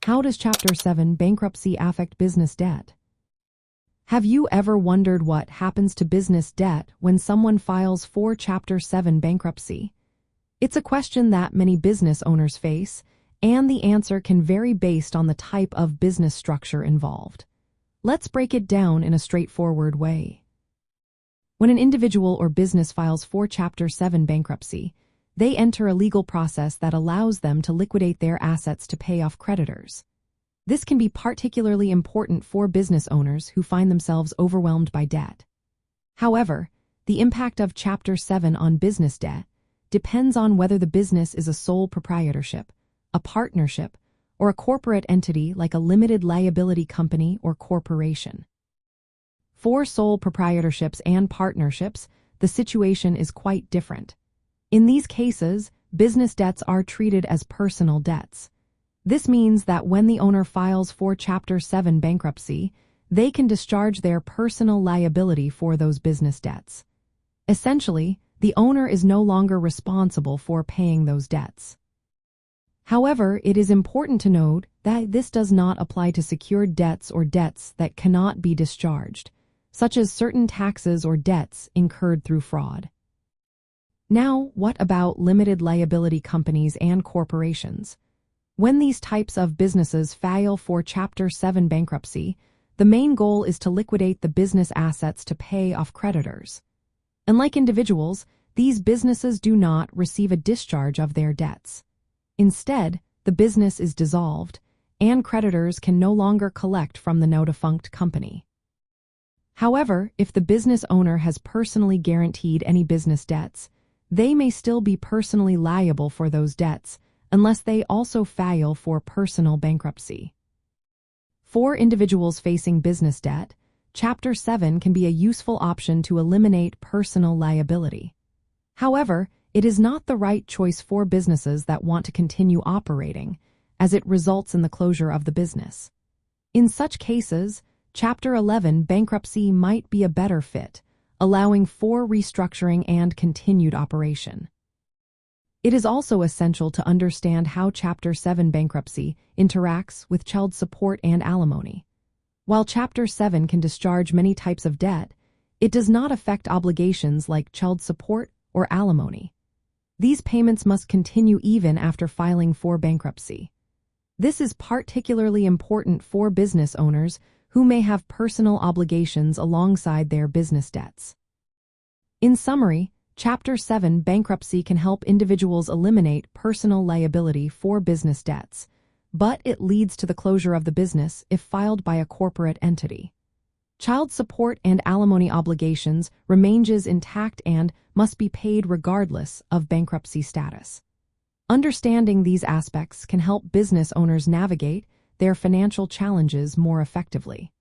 How does Chapter 7 bankruptcy affect business debt? Have you ever wondered what happens to business debt when someone files for Chapter 7 bankruptcy? It's a question that many business owners face, and the answer can vary based on the type of business structure involved. Let's break it down in a straightforward way. When an individual or business files for Chapter 7 bankruptcy, they enter a legal process that allows them to liquidate their assets to pay off creditors. This can be particularly important for business owners who find themselves overwhelmed by debt. However, the impact of Chapter 7 on business debt depends on whether the business is a sole proprietorship, a partnership, or a corporate entity like a limited liability company or corporation. For sole proprietorships and partnerships, the situation is quite different. In these cases, business debts are treated as personal debts. This means that when the owner files for Chapter 7 bankruptcy, they can discharge their personal liability for those business debts. Essentially, the owner is no longer responsible for paying those debts. However, it is important to note that this does not apply to secured debts or debts that cannot be discharged, such as certain taxes or debts incurred through fraud. Now, what about limited liability companies and corporations? When these types of businesses file for Chapter 7 bankruptcy, the main goal is to liquidate the business assets to pay off creditors. Unlike individuals, these businesses do not receive a discharge of their debts. Instead, the business is dissolved, and creditors can no longer collect from the now-defunct company. However, if the business owner has personally guaranteed any business debts, they may still be personally liable for those debts unless they also file for personal bankruptcy. For individuals facing business debt, Chapter 7 can be a useful option to eliminate personal liability. However, it is not the right choice for businesses that want to continue operating, as it results in the closure of the business. In such cases, Chapter 11 bankruptcy might be a better fit, allowing for restructuring and continued operation. It is also essential to understand how Chapter 7 bankruptcy interacts with child support and alimony. While Chapter 7 can discharge many types of debt, it does not affect obligations like child support or alimony. These payments must continue even after filing for bankruptcy. This is particularly important for business owners who may have personal obligations alongside their business debts. In summary, Chapter 7 bankruptcy can help individuals eliminate personal liability for business debts, but it leads to the closure of the business if filed by a corporate entity. Child support and alimony obligations remain intact and must be paid regardless of bankruptcy status. Understanding these aspects can help business owners navigate their financial challenges more effectively.